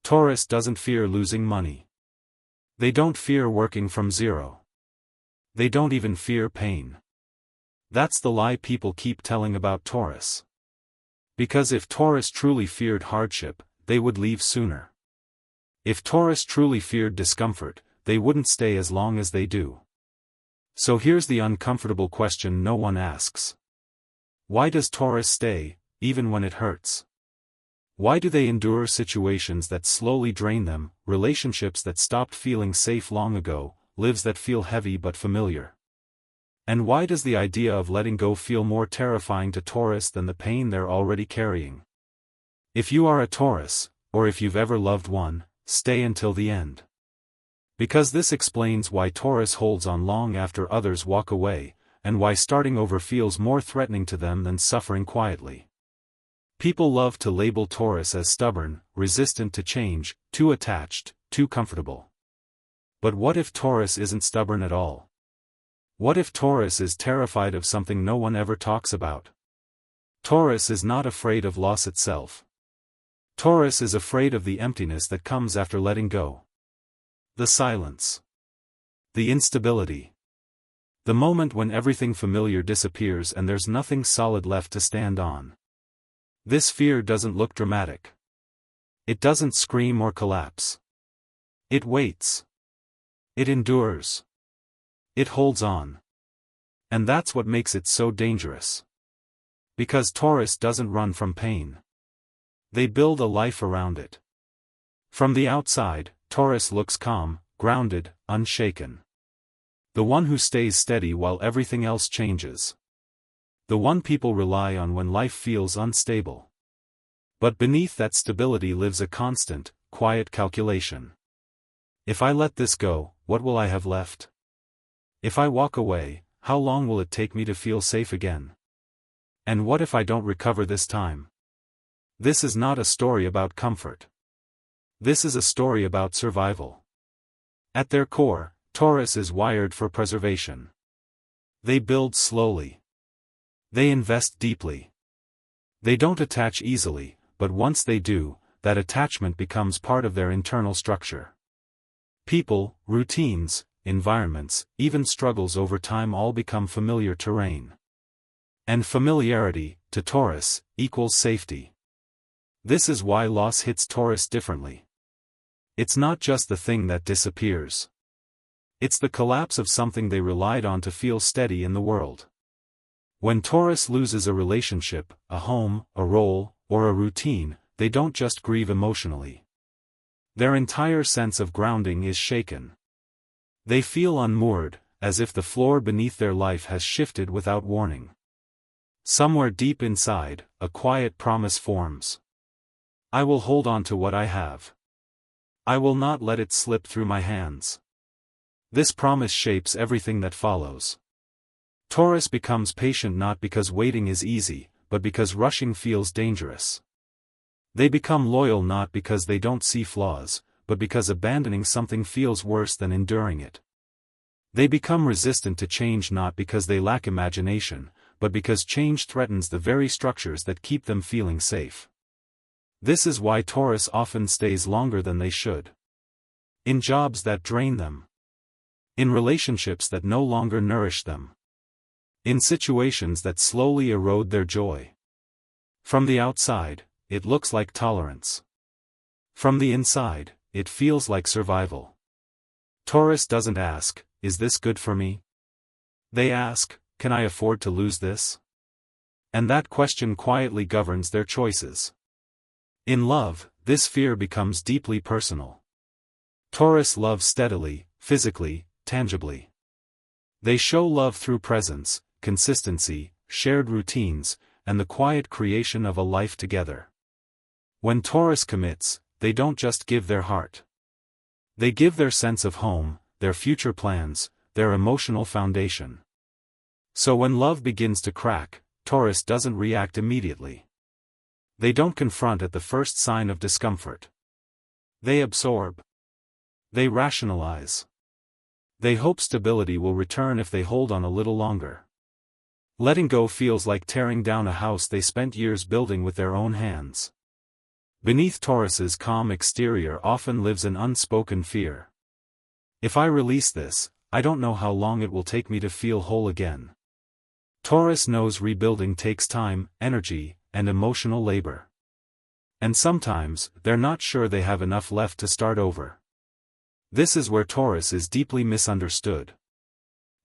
Taurus doesn't fear losing money. They don't fear working from zero. They don't even fear pain. That's the lie people keep telling about Taurus. Because if Taurus truly feared hardship, they would leave sooner. If Taurus truly feared discomfort, they wouldn't stay as long as they do. So here's the uncomfortable question no one asks. Why does Taurus stay, even when it hurts? Why do they endure situations that slowly drain them, relationships that stopped feeling safe long ago, lives that feel heavy but familiar? And why does the idea of letting go feel more terrifying to Taurus than the pain they're already carrying? If you are a Taurus, or if you've ever loved one, stay until the end. Because this explains why Taurus holds on long after others walk away, and why starting over feels more threatening to them than suffering quietly. People love to label Taurus as stubborn, resistant to change, too attached, too comfortable. But what if Taurus isn't stubborn at all? What if Taurus is terrified of something no one ever talks about? Taurus is not afraid of loss itself. Taurus is afraid of the emptiness that comes after letting go. The silence. The instability. The moment when everything familiar disappears and there's nothing solid left to stand on. This fear doesn't look dramatic. It doesn't scream or collapse. It waits. It endures. It holds on. And that's what makes it so dangerous. Because Taurus doesn't run from pain. They build a life around it. From the outside, Taurus looks calm, grounded, unshaken. The one who stays steady while everything else changes. The one people rely on when life feels unstable. But beneath that stability lives a constant, quiet calculation. If I let this go, what will I have left? If I walk away, how long will it take me to feel safe again? And what if I don't recover this time? This is not a story about comfort. This is a story about survival. At their core, Taurus is wired for preservation. They build slowly. They invest deeply. They don't attach easily, but once they do, that attachment becomes part of their internal structure. People, routines, environments, even struggles over time all become familiar terrain. And familiarity, to Taurus, equals safety. This is why loss hits Taurus differently. It's not just the thing that disappears. It's the collapse of something they relied on to feel steady in the world. When Taurus loses a relationship, a home, a role, or a routine, they don't just grieve emotionally. Their entire sense of grounding is shaken. They feel unmoored, as if the floor beneath their life has shifted without warning. Somewhere deep inside, a quiet promise forms. I will hold on to what I have. I will not let it slip through my hands. This promise shapes everything that follows. Taurus becomes patient not because waiting is easy, but because rushing feels dangerous. They become loyal not because they don't see flaws, but because abandoning something feels worse than enduring it. They become resistant to change not because they lack imagination, but because change threatens the very structures that keep them feeling safe. This is why Taurus often stays longer than they should. In jobs that drain them. In relationships that no longer nourish them. In situations that slowly erode their joy. From the outside, it looks like tolerance. From the inside, it feels like survival. Taurus doesn't ask, is this good for me? They ask, can I afford to lose this? And that question quietly governs their choices. In love, this fear becomes deeply personal. Taurus loves steadily, physically, tangibly. They show love through presence, consistency, shared routines, and the quiet creation of a life together. When Taurus commits, they don't just give their heart. They give their sense of home, their future plans, their emotional foundation. So when love begins to crack, Taurus doesn't react immediately. They don't confront at the first sign of discomfort. They absorb. They rationalize. They hope stability will return if they hold on a little longer. Letting go feels like tearing down a house they spent years building with their own hands. Beneath Taurus's calm exterior often lives an unspoken fear. If I release this, I don't know how long it will take me to feel whole again. Taurus knows rebuilding takes time, energy, and emotional labor. And sometimes, they're not sure they have enough left to start over. This is where Taurus is deeply misunderstood.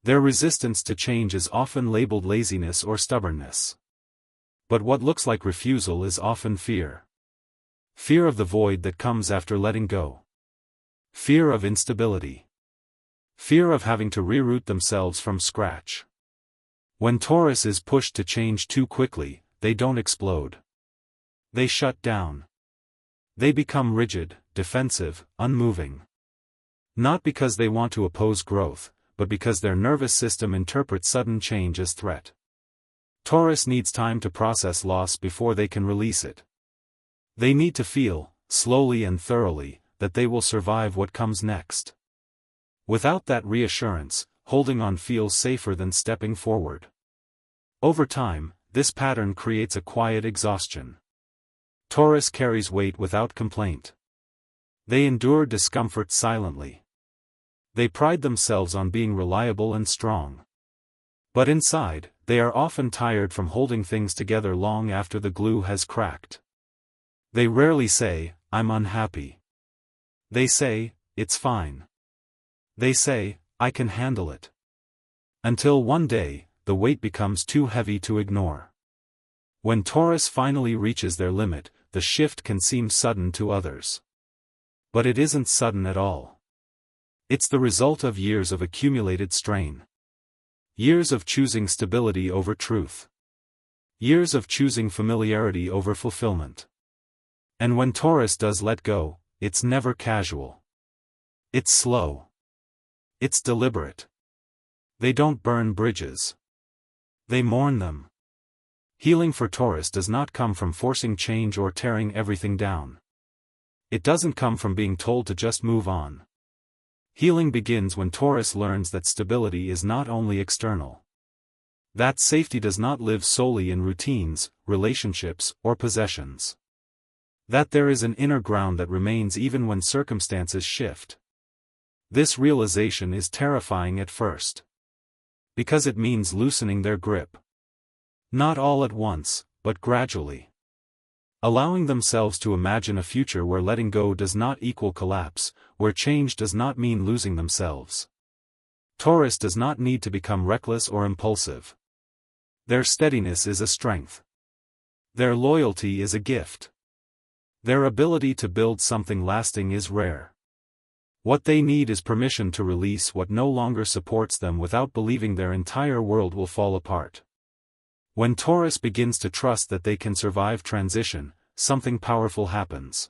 Their resistance to change is often labeled laziness or stubbornness. But what looks like refusal is often fear. Fear of the void that comes after letting go. Fear of instability. Fear of having to reroute themselves from scratch. When Taurus is pushed to change too quickly, they don't explode. They shut down. They become rigid, defensive, unmoving. Not because they want to oppose growth, but because their nervous system interprets sudden change as threat. Taurus needs time to process loss before they can release it. They need to feel, slowly and thoroughly, that they will survive what comes next. Without that reassurance, holding on feels safer than stepping forward. Over time, this pattern creates a quiet exhaustion. Taurus carries weight without complaint. They endure discomfort silently. They pride themselves on being reliable and strong. But inside, they are often tired from holding things together long after the glue has cracked. They rarely say, "I'm unhappy." They say, "It's fine." They say, "I can handle it." Until one day, the weight becomes too heavy to ignore. When Taurus finally reaches their limit, the shift can seem sudden to others. But it isn't sudden at all. It's the result of years of accumulated strain. Years of choosing stability over truth. Years of choosing familiarity over fulfillment. And when Taurus does let go, it's never casual. It's slow. It's deliberate. They don't burn bridges. They mourn them. Healing for Taurus does not come from forcing change or tearing everything down. It doesn't come from being told to just move on. Healing begins when Taurus learns that stability is not only external. That safety does not live solely in routines, relationships, or possessions. That there is an inner ground that remains even when circumstances shift. This realization is terrifying at first. Because it means loosening their grip. Not all at once, but gradually. Allowing themselves to imagine a future where letting go does not equal collapse, where change does not mean losing themselves. Taurus does not need to become reckless or impulsive. Their steadiness is a strength. Their loyalty is a gift. Their ability to build something lasting is rare. What they need is permission to release what no longer supports them without believing their entire world will fall apart. When Taurus begins to trust that they can survive transition, something powerful happens.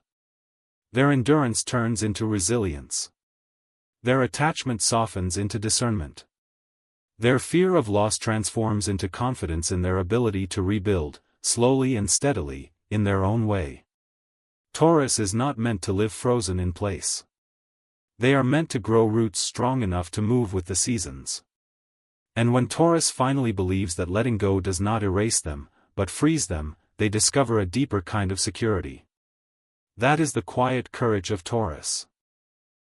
Their endurance turns into resilience. Their attachment softens into discernment. Their fear of loss transforms into confidence in their ability to rebuild, slowly and steadily, in their own way. Taurus is not meant to live frozen in place. They are meant to grow roots strong enough to move with the seasons. And when Taurus finally believes that letting go does not erase them, but frees them, they discover a deeper kind of security. That is the quiet courage of Taurus.